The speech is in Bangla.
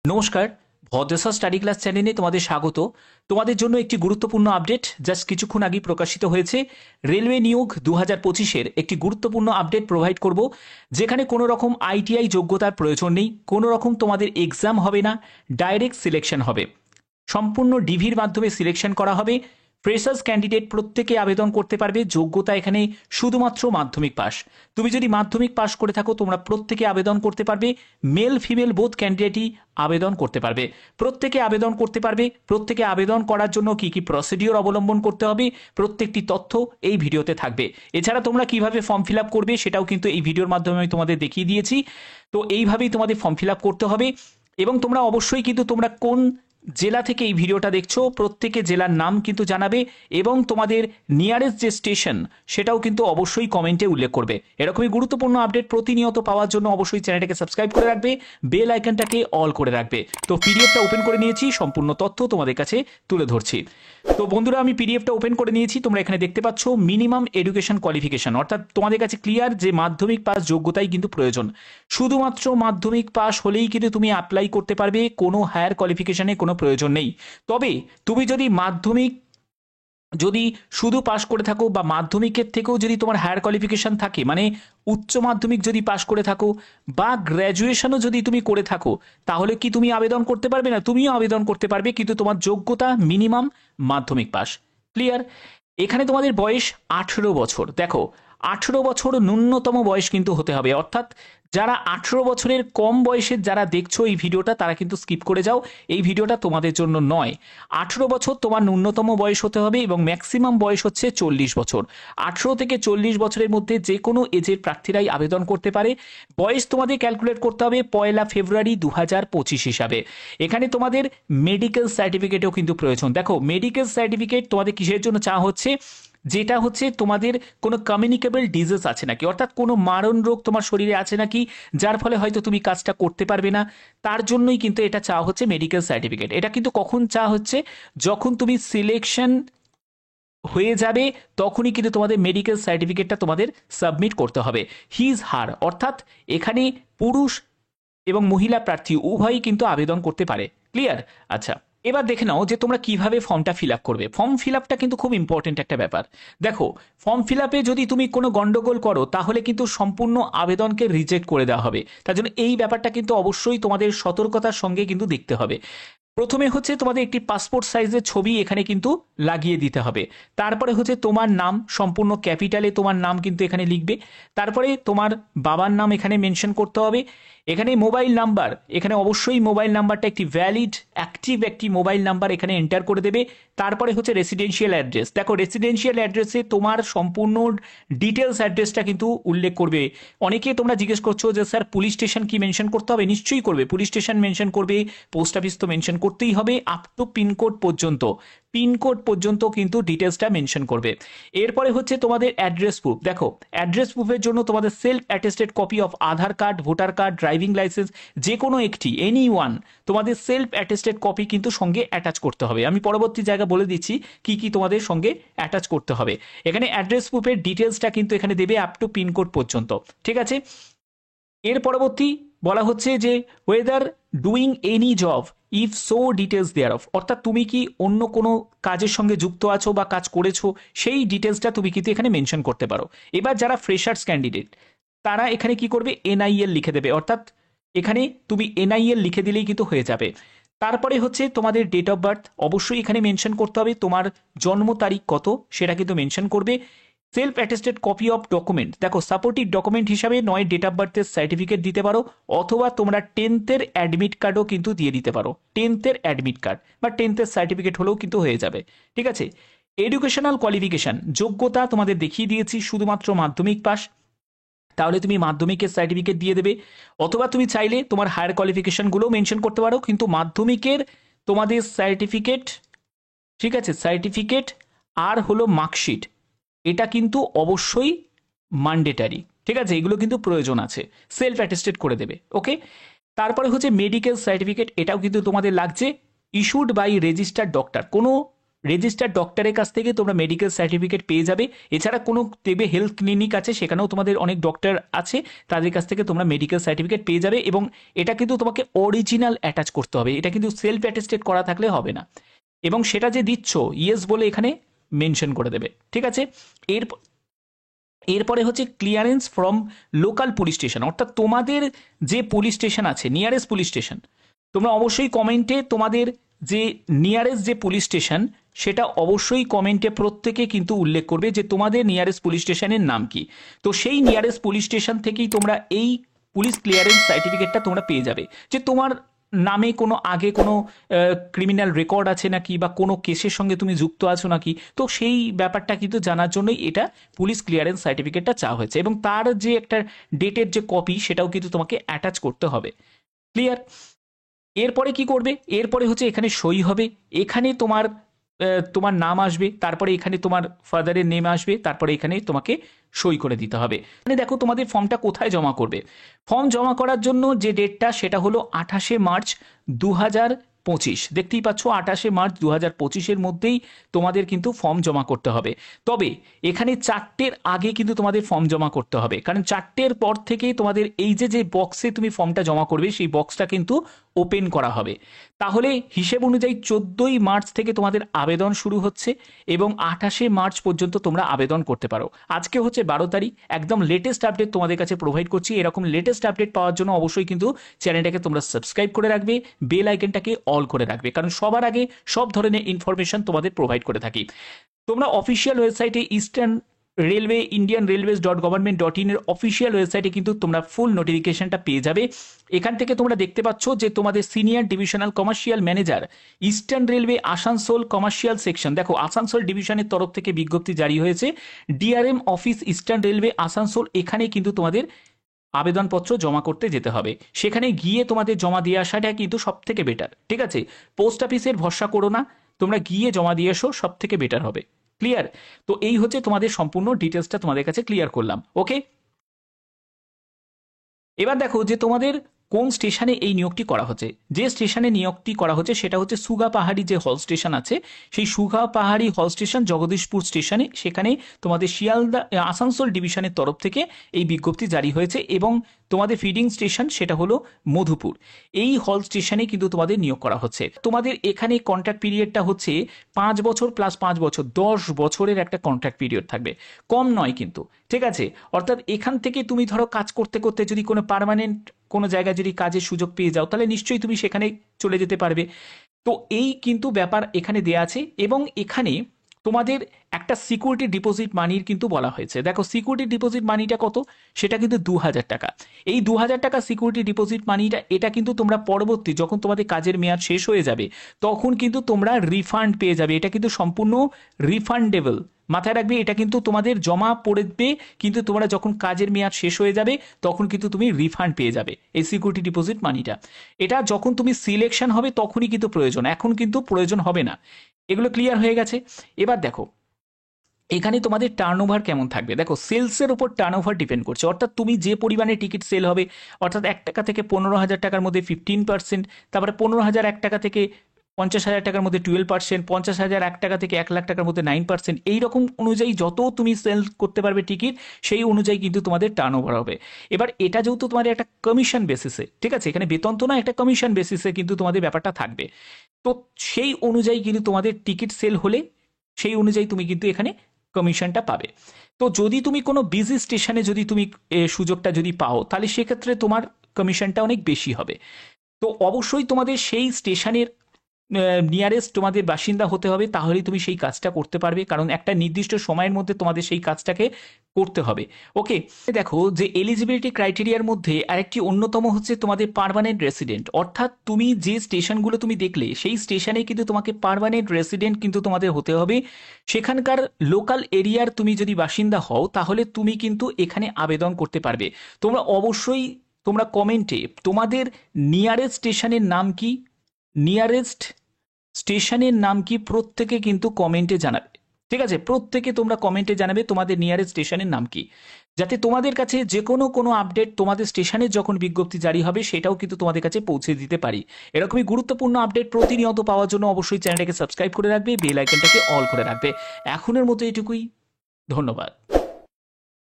নমস্কার, ভদ্রসা স্টাডি ক্লাস চ্যানেলে তোমাদের স্বাগত। তোমাদের জন্য একটি গুরুত্বপূর্ণ আপডেট জাস্ট কিছুক্ষণ আগে প্রকাশিত হয়েছে। রেলওয়ে নিয়োগ 2025-এর একটি গুরুত্বপূর্ণ আপডেট প্রোভাইড করব, যেখানে কোনো রকম আইটিআই যোগ্যতার প্রয়োজন নেই, কোনো রকম তোমাদের এক্সাম হবে না, ডাইরেক্ট সিলেকশন হবে, সম্পূর্ণ ডিভির মাধ্যমে সিলেকশন করা হবে। ফ্রেশার্স ক্যান্ডিডেট প্রত্যেকে আবেদন করতে পারবে। যোগ্যতা এখানে শুধুমাত্র মাধ্যমিক পাস। তুমি যদি মাধ্যমিক পাস করে থাকো তোমরা প্রত্যেকে আবেদন করতে পারবে। মেল ফিমেল বোথ ক্যান্ডিডেটই আবেদন করতে পারবে। প্রত্যেকে আবেদন করতে পারবে। প্রত্যেকে আবেদন করার জন্য কি কি প্রসিডিওর অবলম্বন করতে হবে প্রত্যেকটি তথ্য এই ভিডিওতে থাকবে। এছাড়া তোমরা কিভাবে ফর্ম ফিল আপ করবে সেটাও কিন্তু এই ভিডিওর মাধ্যমে আমি তোমাদের দেখিয়ে দিয়েছি। তো এইভাবেই তোমাদের ফর্ম ফিল আপ করতে হবে। এবং তোমরা অবশ্যই কিন্তু তোমরা কোন জেলা থেকে এই ভিডিওটা দেখছো প্রত্যেকে জেলার নাম কিন্তু জানাবে, এবং তোমাদের নিয়ারেস্ট যে স্টেশন সেটাও কিন্তু অবশ্যই কমেন্টে উল্লেখ করবে। এরকমই গুরুত্বপূর্ণ আপডেট প্রতিনিয়ত পাওয়ার জন্য অবশ্যই চ্যানেলটাকে সাবস্ক্রাইব করে রাখবে, বেল আইকনটাকে অল করে রাখবে। তো পিডিএফটা ওপেন করে নিয়েছি, সম্পূর্ণ তথ্য তোমাদের কাছে তুলে ধরছি। তো বন্ধুরা, আমি পিডিএফটা ওপেন করে নিয়েছি। তোমরা এখানে দেখতে পাচ্ছ মিনিমাম এডুকেশন কোয়ালিফিকেশন, অর্থাৎ তোমাদের কাছে ক্লিয়ার যে মাধ্যমিক পাস যোগ্যতাই কিন্তু প্রয়োজন। শুধুমাত্র মাধ্যমিক পাস হলেই কিন্তু তুমি অ্যাপ্লাই করতে পারবে, কোনো হায়ার কোয়ালিফিকেশনে কোনো প্রয়োজন নেই। তবে তুমি যদি শুধু পাশ করে থাকো বা মাধ্যমিকের থেকেও যদি তোমার হায়ার কোয়ালিফিকেশন থাকে, মানে উচ্চ মাধ্যমিক যদি পাশ করে থাকো বা গ্র্যাজুয়েশনও যদি তুমি করে থাকো, তাহলে কি তুমি আবেদন করতে পারবে না? তুমিও আবেদন করতে পারবে, কিন্তু তোমার যোগ্যতা মিনিমাম মাধ্যমিক পাস। ক্লিয়ার? এখানে তোমাদের বয়স 18 বছর। দেখো, 18 বছর ন্যূনতম বয়স কিন্তু হতে হবে, অর্থাৎ যারা 18 বছরের কম বয়সের যারা দেখছো এই ভিডিওটা তারা কিন্তু স্কিপ করে যাও, এই ভিডিওটা তোমাদের জন্য নয়। 18 বছর তোমার ন্যূনতম বয়স হতে হবে এবং ম্যাক্সিমাম বয়স হচ্ছে 40 বছর। 18 থেকে 40 বছরের মধ্যে যে কোনো এজের প্রার্থীরাই আবেদন করতে পারে। বয়স তোমাদের ক্যালকুলেট করতে হবে 1 ফেব্রুয়ারি 2025 হিসাবে। এখানে তোমাদের মেডিকেল সার্টিফিকেটও কিন্তু প্রয়োজন। দেখো, মেডিকেল সার্টিফিকেট তোমাদের কিসের জন্য চাওয়া হচ্ছে? যেটা হচ্ছে তোমাদের কোনো কমিউনিকেবল ডিজিজ আছে নাকি, অর্থাৎ কোনো মারণ রোগ তোমার শরীরে আছে নাকি, যার ফলে হয়তো তুমি কাজটা করতে পারবে না, তার জন্যই কিন্তু এটা চাওয়া হচ্ছে মেডিকেল সার্টিফিকেট। এটা কিন্তু কখন চাওয়া হচ্ছে? যখন তুমি সিলেকশন হয়ে যাবে তখনই কিন্তু তোমাদের মেডিকেল সার্টিফিকেটটা তোমাদের সাবমিট করতে হবে। হিজ হার, অর্থাৎ এখানে পুরুষ এবং মহিলা প্রার্থী উভয়ই কিন্তু আবেদন করতে পারে। ক্লিয়ার? আচ্ছা, এবার দেখে নাও যে তোমরা কিভাবে ফর্মটা ফিল আপ করবে। ফর্ম ফিল আপটা কিন্তু খুব ইম্পর্টেন্ট একটা ব্যাপার। দেখো, ফর্ম ফিল আপে যদি তুমি কোনো গন্ডগোল করো তাহলে কিন্তু সম্পূর্ণ আবেদনকে রিজেক্ট করে দেওয়া হবে। তার জন্য এই ব্যাপারটা কিন্তু অবশ্যই তোমাদের সতর্কতার সঙ্গে কিন্তু দেখতে হবে। প্রথমে হচ্ছে তোমাদের একটি পাসপোর্ট সাইজের ছবি এখানে কিন্তু লাগিয়ে দিতে হবে। তারপরে হচ্ছে তোমার নাম সম্পূর্ণ ক্যাপিটালে তোমার নাম কিন্তু এখানে লিখবে। তারপরে তোমার বাবার নাম এখানে মেনশন করতে হবে। এখানে মোবাইল নাম্বার, এখানে অবশ্যই মোবাইল নাম্বারটা একটি ভ্যালিড অ্যাক্টিভ একটি মোবাইল নাম্বার এখানে এন্টার করে দেবে। তারপরে হচ্ছে রেসিডেন্সিয়াল অ্যাড্রেস। দেখো, রেসিডেন্সিয়াল অ্যাড্রেসে তোমার সম্পূর্ণ ডিটেলস অ্যাড্রেসটা কিন্তু উল্লেখ করবে। অনেকে তোমরা জিজ্ঞেস করছো যে স্যার পুলিশ স্টেশন কি মেনশন করতে হবে? নিশ্চয়ই করবে, পুলিশ স্টেশন মেনশন করবে, পোস্ট অফিস তো মেনশন করতেই হবে, আপ টু পিনকোড পর্যন্ত। পিনকোড পর্যন্ত কিন্তু ডিটেলসটা মেনশন করবে। এরপরে হচ্ছে তোমাদের অ্যাড্রেস প্রুফ। দেখো, অ্যাড্রেস প্রুফের জন্য তোমাদের self attested copy of Aadhaar card, voter card, driving licence, যে কোনো একটি এনি ওয়ান তোমাদের সেলফ অ্যাটেস্টেড কপি কিন্তু সঙ্গে অ্যাটাচ করতে হবে। আমি পরবর্তী জায়গা বলে দিচ্ছি কি কি তোমাদের সঙ্গে অ্যাটাচ করতে হবে। এখানে অ্যাড্রেস প্রুফের ডিটেলসটা কিন্তু এখানে দেবে আপ টু পিনকোড পর্যন্ত। ঠিক আছে? এর পরবর্তী বলা হচ্ছে যে whether doing any job if so details thereof, অর্থাৎ তুমি কি অন্য কোনো কাজের সঙ্গে যুক্ত আছো বা কাজ করেছো সেই ডিটেলসটা তুমি কিন্তু এখানে মেনশন করতে পারো। এবার যারা ফ্রেশার্স ক্যান্ডিডেট তারা এখানে কি করবে? এনআইএল লিখে দেবে, অর্থাৎ এখানে তুমি এনআইএল লিখে দিলেই কিন্তু হয়ে যাবে। তারপরে হচ্ছে তোমাদের ডেট অফ বার্থ অবশ্যই এখানে মেনশন করতে হবে, তোমার জন্ম তারিখ কত সেটা কিন্তু মেনশন করবে। Self attested copy of document, দেখো সাপোর্টিভ ডকুমেন্ট হিসাবে নয় ডেট অফ বার্থের সার্টিফিকেট দিতে পারো, অথবা তোমরা 10th অ্যাডমিট কার্ডও কিন্তু দিয়ে দিতে পারো। 10th অ্যাডমিট কার্ড বা 10th সার্টিফিকেট হলেও কিন্তু হয়ে যাবে। ঠিক আছে? এডুকেশনাল কোয়ালিফিকেশন, যোগ্যতা তোমাদের দেখিয়ে দিয়েছি শুধুমাত্র মাধ্যমিক পাস, তাহলে তুমি মাধ্যমিকের সার্টিফিকেট দিয়ে দেবে। অথবা তুমি চাইলে তোমার হায়ার কোয়ালিফিকেশনগুলো মেনশন করতে পারো, কিন্তু মাধ্যমিকের তোমাদের সার্টিফিকেট, ঠিক আছে, সার্টিফিকেট আর হলো মার্কশিট, এটা কিন্তু অবশ্যই ম্যান্ডেটারি। ঠিক আছে? এগুলো কিন্তু প্রয়োজন আছে, সেলফ অ্যাটেস্টেড করে দেবে। ওকে? তারপরে হচ্ছে মেডিকেল সার্টিফিকেট, এটাও কিন্তু তোমাদের লাগছে, ইস্যুড বাই রেজিস্টার্ড ডক্টর। কোনো রেজিস্টার্ড ডক্টরের কাছ থেকে তোমরা মেডিকেল সার্টিফিকেট পেয়ে যাবে। এছাড়া কোনো দেবে হেলথ ক্লিনিক আছে, সেখানেও তোমাদের অনেক ডক্টর আছে, তাদের কাছ থেকে তোমরা মেডিকেল সার্টিফিকেট পেয়ে যাবে। এবং এটা কিন্তু তোমাকে অরিজিনাল অ্যাটাচ করতে হবে, এটা কিন্তু সেলফ অ্যাটেস্টেড করা থাকলে হবে না। এবং সেটা যে দিচ্ছ ইয়েস বলে এখানে মেনশন করে দেবে, ঠিক আছে। এর এরপরে হচ্ছে clearance from local police station, অর্থাৎ তোমাদের যে পুলিশ স্টেশন আছে, নিয়ারেস্ট পুলিশ স্টেশন, তোমরা অবশ্যই কমেন্টে তোমাদের যে নিয়ারেস্ট যে পুলিশ স্টেশন সেটা অবশ্যই কমেন্টে প্রত্যেকে কিন্তু উল্লেখ করবে যে তোমাদের নিয়ারেস্ট পুলিশ স্টেশনের নাম কি। তো সেই নিয়ারেস্ট পুলিশ স্টেশন থেকেই তোমরা এই পুলিশ ক্লিয়ারেন্স সার্টিফিকেটটা তোমরা পেয়ে যাবে, যে তোমার নামে কোনো আগে কোনো ক্রিমিনাল রেকর্ড আছে নাকি, বা কোনো কেসের সঙ্গে তুমি যুক্ত আছো নাকি। তো সেই ব্যাপারটা কিন্তু জানার জন্যই এটা পুলিশ ক্লিয়ারেন্স সার্টিফিকেটটা চাওয়া হয়েছে, এবং তার যে একটা ডেটের যে কপি সেটাও কিন্তু তোমাকে অ্যাটাচ করতে হবে। ক্লিয়ার? এরপরে কি করবে, এরপরে হচ্ছে এখানে সই হবে, এখানে তোমার তোমার নাম আসবে, তারপরে এখানে তোমার ফাদারের নেম আসবে, তারপরে এখানে তোমাকে সই করে দিতে হবে। মানে দেখো তোমাদের ফর্মটা কোথায় জমা করবে। ফর্ম জমা করার জন্য যে ডেটটা সেটা হলো 28শে মার্চ 2025। দেখতেই পাচ্ছ 28শে মার্চ 2025-এর মধ্যেই তোমাদের কিন্তু ফর্ম জমা করতে হবে। তবে এখানে 4টের আগে কিন্তু তোমাদের ফর্ম জমা করতে হবে, কারণ 4টের পর থেকে তোমাদের এই যে বক্সে তুমি ফর্মটা জমা করবে সেই বক্সটা কিন্তু ওপেন করা হবে। তাহলে হিসেব অনুযায়ী 14ই মার্চ থেকে তোমাদের আবেদন শুরু হচ্ছে এবং 28শে মার্চ পর্যন্ত তোমরা আবেদন করতে পারো। আজকে হচ্ছে 12 তারিখ, একদম লেটেস্ট আপডেট তোমাদের কাছে প্রোভাইড করছি। এরকম লেটেস্ট আপডেট পাওয়ার জন্য অবশ্যই কিন্তু চ্যানেলটাকে তোমরা সাবস্ক্রাইব করে রাখবে, বেল আইকনটাকে অল করে রাখবে, কারণ সবার আগে সব ধরনের ইনফরমেশন তোমাদের প্রোভাইড করে থাকি। তোমরা অফিসিয়াল ওয়েবসাইটে eastern railway Indian railways .gov.in এর অফিসিয়াল ওয়েবসাইটে কিন্তু তোমরা ফুল নোটিফিকেশনটা পেয়ে যাবে। এখান থেকে তোমরা দেখতে পাচ্ছ যে তোমাদের senior divisional commercial manager eastern railway Asansol commercial section, দেখো আসানসোল ডিভিশনের তরফ থেকে বিজ্ঞপ্তি জারি হয়েছে। DRM office eastern railway Asansol, এখানে কিন্তু তোমাদের আবেদনপত্র জমা করতে যেতে হবে। সেখানে গিয়ে তোমাদের জমা দিয়ে আসাটা কিন্তু সব থেকে বেটার, ঠিক আছে। পোস্ট অফিসের ভরসা করো না, তোমরা গিয়ে জমা দিয়ে এসো, সব থেকে বেটার হবে। ক্লিয়ার? তো এই হচ্ছে তোমাদের সম্পূর্ণ ডিটেলসটা তোমাদের কাছে ক্লিয়ার করলাম। ওকে, এবার দেখো যে তোমাদের কোন স্টেশনে এই নিয়োগটি করা হচ্ছে। যে স্টেশনে নিয়োগটি করা হচ্ছে সেটা হচ্ছে সুগা পাহাড়ি যে হল স্টেশন আছে, সেই সুগা পাহাড়ি হল স্টেশন জগদীশপুর স্টেশনে, সেখানে তোমাদের শিয়ালদা আসানসোল ডিভিশনের তরফ থেকে এই বিজ্ঞপ্তি জারি হয়েছে। এবং তোমাদের ফিডিং স্টেশন সেটা হলো মধুপুর, এই হল স্টেশনে কিন্তু তোমাদের নিয়োগ করা হচ্ছে। তোমাদের এখানে কন্ট্রাক্ট পিরিয়ডটা হচ্ছে 5 বছর প্লাস 5 বছর, 10 বছরের একটা কন্ট্রাক্ট পিরিয়ড থাকবে, কম নয় কিন্তু, ঠিক আছে। অর্থাৎ এখান থেকে তুমি ধরো কাজ করতে করতে যদি কোনো পার্মানেন্ট কোনো জায়গায় যদি কাজের সুযোগ পেয়ে যাও, তাহলে নিশ্চয়ই তুমি সেখানে চলে যেতে পারবে। তো এই কিন্তু ব্যাপার এখানে দেয়া আছে। এবং এখানে তোমাদের একটা সিকিউরিটি ডিপোজিট মানির কিন্তু বলা হয়েছে। দেখো সিকিউরিটি ডিপোজিট মানিটা কত, সেটা কিন্তু 2000 টাকা। এই 2000 টাকা সিকিউরিটি ডিপোজিট মানিটা, এটা কিন্তু তোমরা পরবর্তী যখন তোমাদের কাজের মেয়াদ শেষ হয়ে যাবে তখন কিন্তু তোমরা রিফান্ড পেয়ে যাবে। এটা কিন্তু সম্পূর্ণ রিফান্ডেবল, মাথায় রাখবে। এটা কিন্তু তোমাদের জমা পড়বে, কিন্তু তোমরা যখন কাজের মেয়াদ শেষ হয়ে যাবে তখন কিন্তু তুমি রিফান্ড পেয়ে যাবে এই সিকিউরিটি ডিপোজিট মানিটা। এটা যখন তুমি সিলেকশন হবে তখনই কিন্তু প্রয়োজন, এখন কিন্তু প্রয়োজন হবে না। এগুলো ক্লিয়ার হয়ে গেছে। এবার দেখো এখানে তোমাদের টার্নওভার কেমন থাকবে। দেখো সেলসের উপর টার্নওভার ডিপেন্ড করছে, অর্থাৎ তুমি যে পরিমাণে টিকিট সেল হবে, অর্থাৎ 1 টাকা থেকে 15,000 টাকার মধ্যে 15%, তারপরে 15,001 টাকা থেকে 50,000 টাকার মধ্যে 12%, 50,001 টাকা থেকে 1 লাখ টাকার মধ্যে 9%, এইরকম অনুযায়ী যত তুমি সেল করতে পারবে টিকিট, সেই অনুযায়ী কিন্তু তোমাদের টার্নওভার হবে। এবার এটা যেহেতু তোমাদের একটা কমিশন বেসিসে, ঠিক আছে, এখানে বেতন তো না, একটা কমিশন বেসিসে কিন্তু তোমাদের ব্যাপারটা থাকবে। তো সেই অনুযায়ী কিন্তু তোমাদের টিকিট সেল হলে সেই অনুযায়ী তুমি কিন্তু এখানে কমিশনটা পাবে। তো যদি তুমি কোনো বিজি স্টেশনে যদি তুমি সুযোগটা যদি পাও, তাহলে সেক্ষেত্রে তোমার কমিশনটা অনেক বেশি হবে। তো অবশ্যই তোমাদের সেই স্টেশনের নিয়ারেস্ট তোমাদের বাসিন্দা হতে হবে, তাহলেই তুমি সেই কাজটা করতে পারবে, কারণ একটা নির্দিষ্ট সময়ের মধ্যে তোমাদের সেই কাজটাকে করতে হবে। ওকে, দেখো যে এলিজিবিলিটি ক্রাইটেরিয়ার মধ্যে আরেকটি অন্যতম হচ্ছে তোমাদের পার্মানেন্ট রেসিডেন্ট, অর্থাৎ তুমি যে স্টেশনগুলো তুমি দেখলে সেই স্টেশনে কিন্তু তোমাকে পার্মানেন্ট রেসিডেন্ট কিন্তু তোমাদের হতে হবে। সেখানকার লোকাল এরিয়ার তুমি যদি বাসিন্দা হও তাহলে তুমি কিন্তু এখানে আবেদন করতে পারবে। তোমরা অবশ্যই তোমরা কমেন্টে তোমাদের নিয়ারেস্ট স্টেশনের নাম কি, নিয়ারেস্ট স্টেশনের নাম কি প্রত্যেকে কিন্তু কমেন্টে জানাবে, ঠিক আছে, প্রত্যেকে তোমরা কমেন্টে জানাবে তোমাদের নিয়ারেস্ট স্টেশনের নাম কি, যাতে তোমাদের কাছে যে কোনো আপডেট তোমাদের স্টেশনের যখন বিজ্ঞপ্তি জারি হবে সেটাও কিন্তু তোমাদের কাছে পৌঁছে দিতে পারি। এরকমই গুরুত্বপূর্ণ আপডেট প্রতিনিয়ত পাওয়ার জন্য অবশ্যই চ্যানেলটাকে সাবস্ক্রাইব করে রাখবে, বেল আইকনটাকে অল করে রাখবে। এখনের মতো এটুকুই, ধন্যবাদ।